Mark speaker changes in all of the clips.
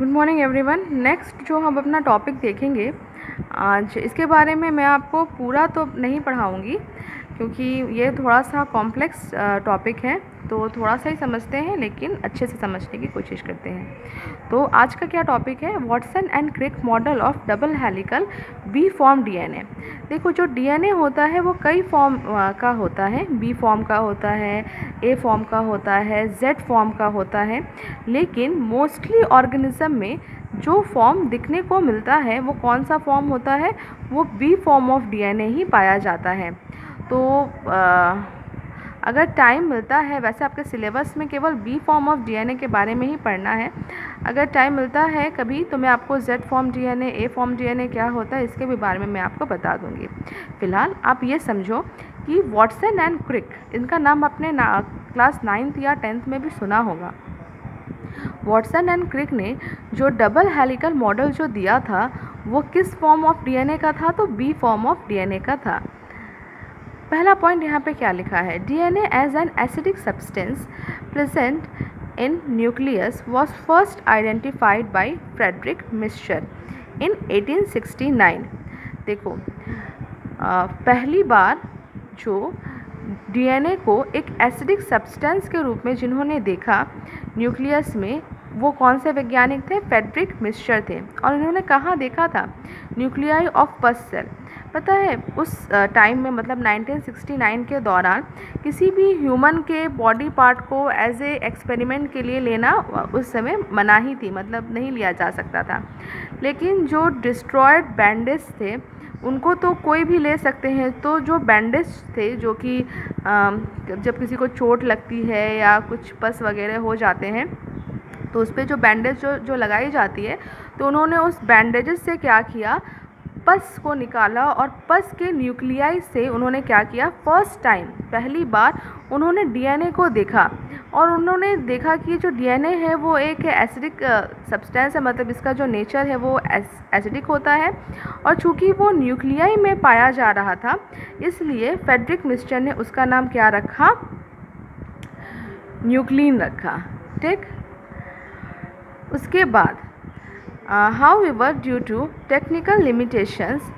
Speaker 1: Good morning everyone. Next जो हम अपना टॉपिक देखेंगे आज, इसके बारे में मैं आपको पूरा तो नहीं पढ़ाऊंगी क्योंकि ये थोड़ा सा कॉम्प्लेक्स टॉपिक है, तो थोड़ा सा ही समझते हैं लेकिन अच्छे से समझने की कोशिश करते हैं। तो आज का क्या टॉपिक है, Watson and Crick model of double helical B form DNA. देखो, जो डीएनए होता है वो कई फॉर्म का होता है। बी फॉर्म का होता है, ए फॉर्म का होता है, जेड फॉर्म का होता है, लेकिन मोस्टली ऑर्गेनिज्म में जो फॉर्म दिखने को मिलता है वो कौन सा फॉर्म होता है, वो बी फॉर्म ऑफ डीएनए ही पाया जाता है। तो अगर टाइम मिलता है, वैसे आपके सिलेबस में केवल बी फॉर्म ऑफ डीएनए के बारे में ही पढ़ना है। अगर टाइम मिलता है कभी तो मैं आपको जेड फॉर्म डीएनए, ए फॉर्म डीएनए क्या होता है इसके भी बारे में मैं आपको बता दूंगी। फ़िलहाल आप ये समझो कि वाटसन एंड क्रिक, इनका नाम आपने क्लास 9th या 10th में भी सुना होगा। वाटसन एंड क्रिक ने जो डबल हेलिकल मॉडल जो दिया था वो किस फॉर्म ऑफ डीएनए का था, तो बी फॉर्म ऑफ डीएनए का था। पहला पॉइंट यहाँ पे क्या लिखा है, DNA as an acidic substance present in nucleus was first identified by Frederick Miescher in 1869। देखो, पहली बार जो डीएनए को एक एसिडिक सब्सटेंस के रूप में जिन्होंने देखा न्यूक्लियस में, वो कौन से वैज्ञानिक थे, फ्रेडरिक मिक्सचर थे। और इन्होंने कहाँ देखा था, न्यूक्लियाई ऑफ पस सेल। पता है उस टाइम में, मतलब 1969 के दौरान किसी भी ह्यूमन के बॉडी पार्ट को एज ए एक्सपेरिमेंट के लिए लेना उस समय मनाही थी, मतलब नहीं लिया जा सकता था। लेकिन जो डिस्ट्रॉयड बैंडेज थे उनको तो कोई भी ले सकते हैं। तो जो बैंडेज थे, जो कि जब किसी को चोट लगती है या कुछ पस वगैरह हो जाते हैं तो उस पर जो बैंडेज जो लगाई जाती है, तो उन्होंने उस बैंडेजेस से क्या किया, पस को निकाला और पस के न्यूक्लियाई से उन्होंने क्या किया, फर्स्ट टाइम पहली बार उन्होंने डीएनए को देखा। और उन्होंने देखा कि जो डीएनए है वो एक एसिडिक सब्सटेंस है, मतलब इसका जो नेचर है वो एसिडिक होता है। और चूँकि वो न्यूक्लियाई में पाया जा रहा था, इसलिए फ्रेडरिक मिक्सचर ने उसका नाम क्या रखा, न्यूक्लिन रखा। ठीक, उसके बाद however, due to technical limitations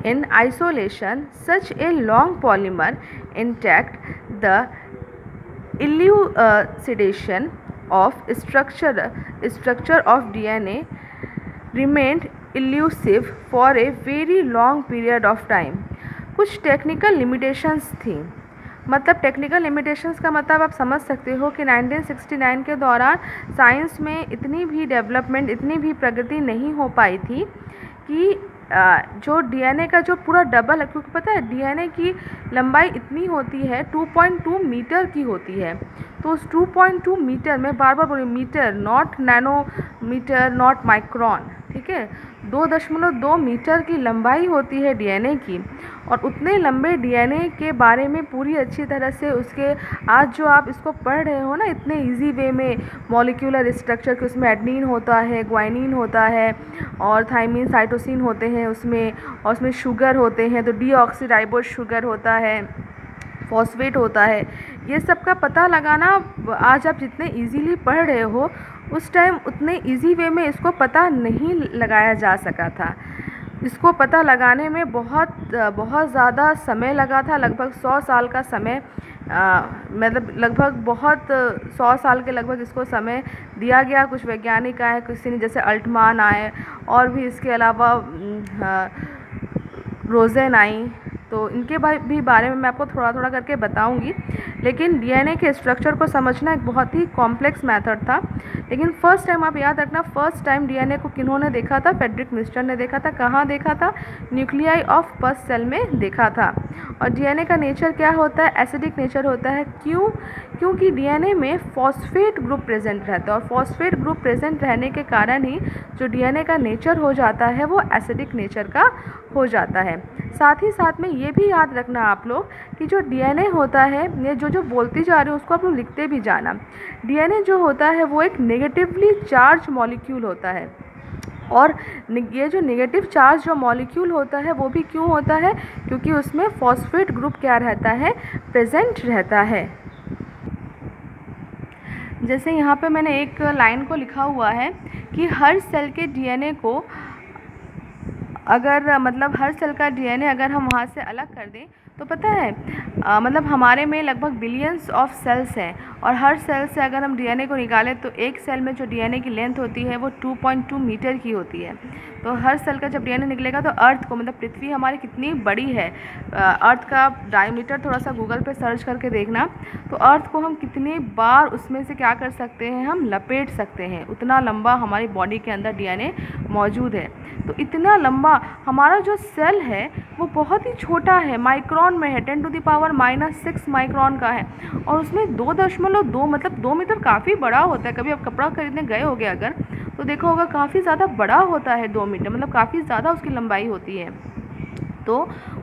Speaker 1: in isolation such a long polymer intact, the elucidation of structure of DNA remained elusive for a very long period of time। कुछ टेक्निकल लिमिटेशंस थी, मतलब टेक्निकल लिमिटेशंस का मतलब आप समझ सकते हो कि 1969 के दौरान साइंस में इतनी भी डेवलपमेंट, इतनी भी प्रगति नहीं हो पाई थी कि जो डीएनए का जो पूरा डबल है, क्योंकि पता है डीएनए की लंबाई इतनी होती है, 2.2 मीटर की होती है। तो उस 2.2 मीटर में, बार बार बोलिए metre, not nanometre, not micron, ठीक है, 2.2 मीटर की लंबाई होती है डीएनए की। और उतने लंबे डीएनए के बारे में पूरी अच्छी तरह से उसके आज जो आप इसको पढ़ रहे हो ना, इतने इजी वे में मॉलिक्यूलर स्ट्रक्चर के, उसमें एडनिन होता है, ग्वाइनिन होता है और थाइमिन, साइटोसिन होते हैं उसमें, और उसमें शुगर होते हैं, तो डीऑक्सीराइबोज शुगर होता है, फॉस्फेट होता है। ये सब का पता लगाना आज आप जितने इजीली पढ़ रहे हो, उस टाइम उतने इजी वे में इसको पता नहीं लगाया जा सका था। इसको पता लगाने में बहुत ज़्यादा समय लगा था, लगभग 100 साल का समय, मतलब लगभग 100 साल के लगभग इसको समय दिया गया। कुछ वैज्ञानिक आए, किसी ने जैसे अल्टमान आए, और भी इसके अलावा रोजेन आई, तो इनके भी बारे में मैं आपको थोड़ा थोड़ा करके बताऊंगी। लेकिन डीएनए के स्ट्रक्चर को समझना एक बहुत ही कॉम्प्लेक्स मेथड था। लेकिन फर्स्ट टाइम आप याद रखना, फर्स्ट टाइम डीएनए को किन्होंने देखा था, फ्रेडरिक मिक्सचर ने देखा था। कहाँ देखा था, न्यूक्लियाई ऑफ पस सेल में देखा था। और डीएनए का नेचर क्या होता है, एसिडिक नेचर होता है। क्योंकि डीएनए में फॉस्फेट ग्रुप प्रेजेंट रहता है, और फॉस्फेट ग्रुप प्रेजेंट रहने के कारण ही जो डीएनए का नेचर हो जाता है वो एसिडिक नेचर का हो जाता है। साथ ही साथ में ये भी याद रखना आप लोग कि जो डीएनए होता है, ये जो बोलती जा रही हूँ उसको आप लोग लिखते भी जाना। डीएनए जो होता है वो एक नेगेटिवली चार्ज मॉलिक्यूल होता है। और ये जो नेगेटिव चार्ज जो मॉलिक्यूल होता है वो भी क्यों होता है, क्योंकि उसमें फॉस्फेट ग्रुप क्या रहता है, प्रेजेंट रहता है। जैसे यहाँ पे मैंने एक लाइन को लिखा हुआ है कि हर सेल के डीएनए को अगर मतलब हर सेल का डीएनए अगर हम वहाँ से अलग कर दें तो पता है मतलब हमारे में लगभग बिलियंस ऑफ सेल्स हैं और हर सेल से अगर हम डीएनए को निकालें तो एक सेल में जो डीएनए की लेंथ होती है वो 2.2 मीटर की होती है। तो हर सेल का जब डीएनए निकलेगा तो अर्थ को मतलब पृथ्वी हमारी कितनी बड़ी है, अर्थ का डायमीटर थोड़ा सा गूगल पे सर्च करके देखना, तो अर्थ को हम कितनी बार उसमें से क्या कर सकते हैं, हम लपेट सकते हैं। उतना लंबा हमारी बॉडी के अंदर डीएनए मौजूद है। तो इतना लंबा हमारा जो सेल है वो बहुत ही छोटा है, माइक्रोन में है, 10⁻⁻⁶ माइक्रोन का है और उसमें 2.2 मतलब 2 मीटर काफ़ी बड़ा होता है। कभी आप कपड़ा खरीदने गए होगे अगर तो देखा होगा काफ़ी ज़्यादा बड़ा होता है 2 मीटर, मतलब काफ़ी ज़्यादा उसकी लंबाई होती है। तो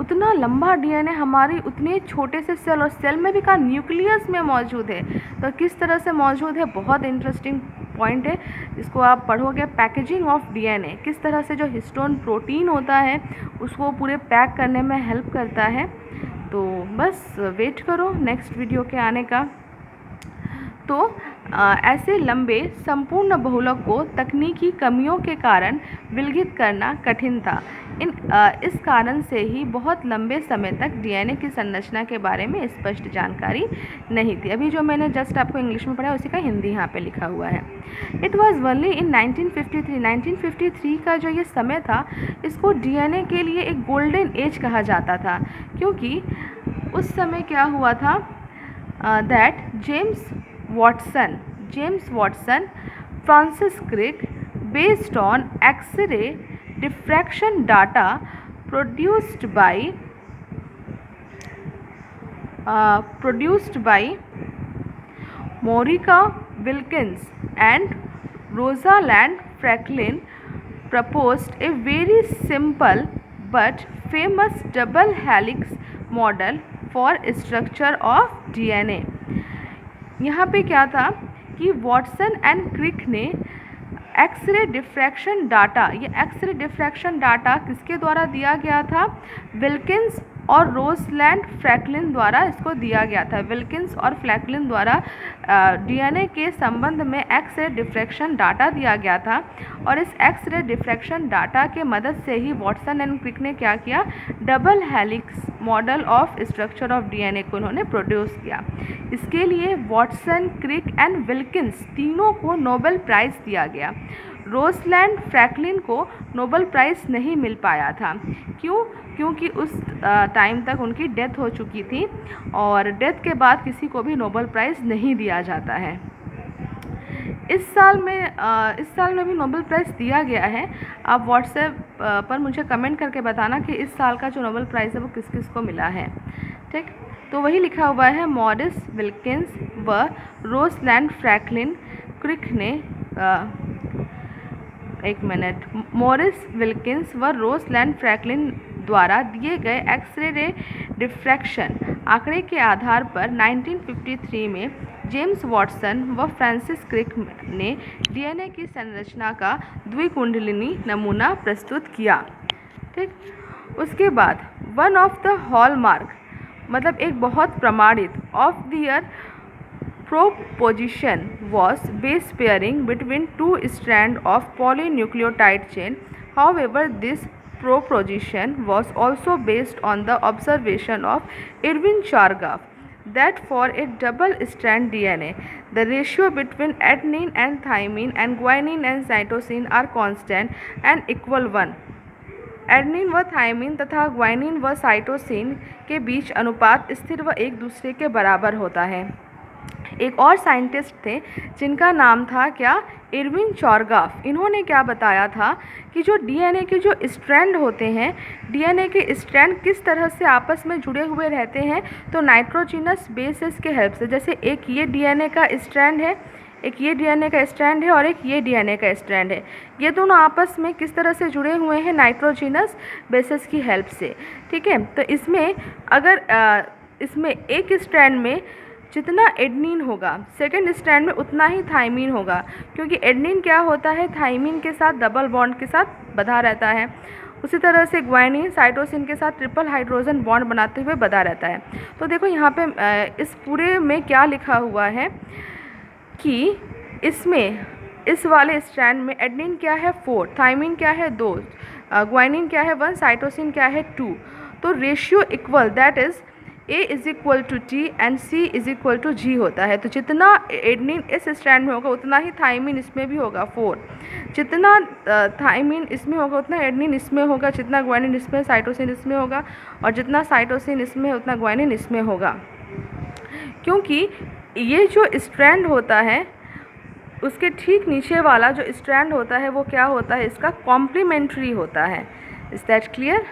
Speaker 1: उतना लंबा डीएनए हमारी उतने छोटे से सेल और सेल में भी कहाँ न्यूक्लियस में मौजूद है। तो किस तरह से मौजूद है, बहुत इंटरेस्टिंग पॉइंट है, इसको आप पढ़ोगे। पैकेजिंग ऑफ डीएनए, किस तरह से जो हिस्टोन प्रोटीन होता है उसको पूरे पैक करने में हेल्प करता है। तो बस वेट करो नेक्स्ट वीडियो के आने का। तो ऐसे लंबे संपूर्ण बहुलक को तकनीकी कमियों के कारण विलगित करना कठिन था। इस कारण से ही बहुत लंबे समय तक डीएनए की संरचना के बारे में स्पष्ट जानकारी नहीं थी। अभी जो मैंने जस्ट आपको इंग्लिश में पढ़ा उसी का हिंदी यहाँ पे लिखा हुआ है। इट वॉज ओनली इन 1953 का जो ये समय था इसको डीएनए के लिए एक गोल्डन एज कहा जाता था, क्योंकि उस समय क्या हुआ था that James Watson, Francis Crick, based on X-ray diffraction data produced by Monica Wilkins and Rosalind Franklin, proposed a very simple but famous double helix model for structure of DNA। यहाँ पे क्या था कि वॉटसन एंड क्रिक ने x ray diffraction data, ये x ray diffraction data किसके द्वारा दिया गया था, विल्किंस और रोसलैंड फ्रैंकलिन द्वारा इसको दिया गया था। विल्किंस और फ्रैंकलिन द्वारा डीएनए के संबंध में एक्सरे डिफ्रैक्शन डाटा दिया गया था और इस एक्सरे डिफ्रैक्शन डाटा के मदद से ही वॉटसन एंड क्रिक ने क्या किया, double helix model of structure of DNA को उन्होंने प्रोड्यूस किया। इसके लिए वॉटसन, क्रिक एंड विल्किंस तीनों को नोबेल प्राइज़ दिया गया। रोसलैंड फ्रैंकलिन को नोबेल प्राइज़ नहीं मिल पाया था। क्यों? क्योंकि उस टाइम तक उनकी डेथ हो चुकी थी और डेथ के बाद किसी को भी नोबेल प्राइज़ नहीं दिया जाता है। इस साल में भी नोबेल प्राइज़ दिया गया है। आप व्हाट्सएप पर मुझे कमेंट करके बताना कि इस साल का जो नोबेल प्राइज़ है वो किस किस को मिला है। ठीक, तो वही लिखा हुआ है मॉरिस विल्किंस व रोसलैंड फ्रैंकलिन क्रिक ने मॉरिस विल्किंस व रोसलैंड फ्रैंकलिन द्वारा दिए गए एक्सरे डिफ्रैक्शन आंकड़े के आधार पर 1953 में जेम्स वॉटसन व फ्रांसिस क्रिक ने डीएनए की संरचना का द्विकुंडलिनी नमूना प्रस्तुत किया। ठीक, उसके बाद वन ऑफ द हॉलमार्क मतलब एक बहुत प्रमाणित of their proposition was base pairing between two strands of polynucleotide chain. However, this proposition was also based on the observation of Irwin Chargaff that for a double strand DNA, the ratio between adenine and thymine and guanine and cytosine are constant and equal 1. Adenine व thiamine तथा guanine व cytosine के बीच अनुपात स्थिर व एक दूसरे के बराबर होता है। एक और साइंटिस्ट थे जिनका नाम था क्या, इरविन चॉरगाफ। इन्होंने क्या बताया था कि जो डीएनए के जो स्ट्रैंड होते हैं, डीएनए के स्ट्रैंड किस तरह से आपस में जुड़े हुए रहते हैं, तो नाइट्रोजिनस बेसेस के हेल्प से। जैसे एक ये डीएनए का स्ट्रैंड है, एक ये डीएनए का स्ट्रैंड है और एक ये डीएनए का स्ट्रैंड है, ये दोनों आपस में किस तरह से जुड़े हुए हैं, नाइट्रोजिनस बेसेस की हेल्प से। ठीक है, तो इसमें अगर इसमें एक स्ट्रैंड में जितना एडेनिन होगा, सेकंड स्ट्रैंड में उतना ही थायमिन होगा, क्योंकि एडेनिन क्या होता है, थायमिन के साथ डबल बॉन्ड के साथ बंधा रहता है। उसी तरह से ग्वाइनिन साइटोसिन के साथ ट्रिपल हाइड्रोजन बॉन्ड बनाते हुए बंधा रहता है। तो देखो यहाँ पे इस पूरे में क्या लिखा हुआ है, कि इसमें इस वाले स्ट्रैंड में एडेनिन क्या है 4, थाइमिन क्या है 2, ग्वाइनिन क्या है 1, साइटोसिन क्या है 2। तो ratio equal, that is A is equal to T and C is equal to G होता है। तो जितना एडेनिन इस स्ट्रैंड में होगा उतना ही थाइमिन इसमें भी होगा 4, जितना थाइमिन इसमें होगा उतना एडेनिन इसमें होगा, जितना ग्वाइनिन इसमें, साइटोसिन इसमें होगा, और जितना साइटोसिन इसमें उतना ग्वाइनिन इसमें होगा। क्योंकि ये जो स्ट्रैंड होता है उसके ठीक नीचे वाला जो स्ट्रैंड होता है वो क्या होता है, इसका कॉम्प्लीमेंट्री होता है। Is that clear?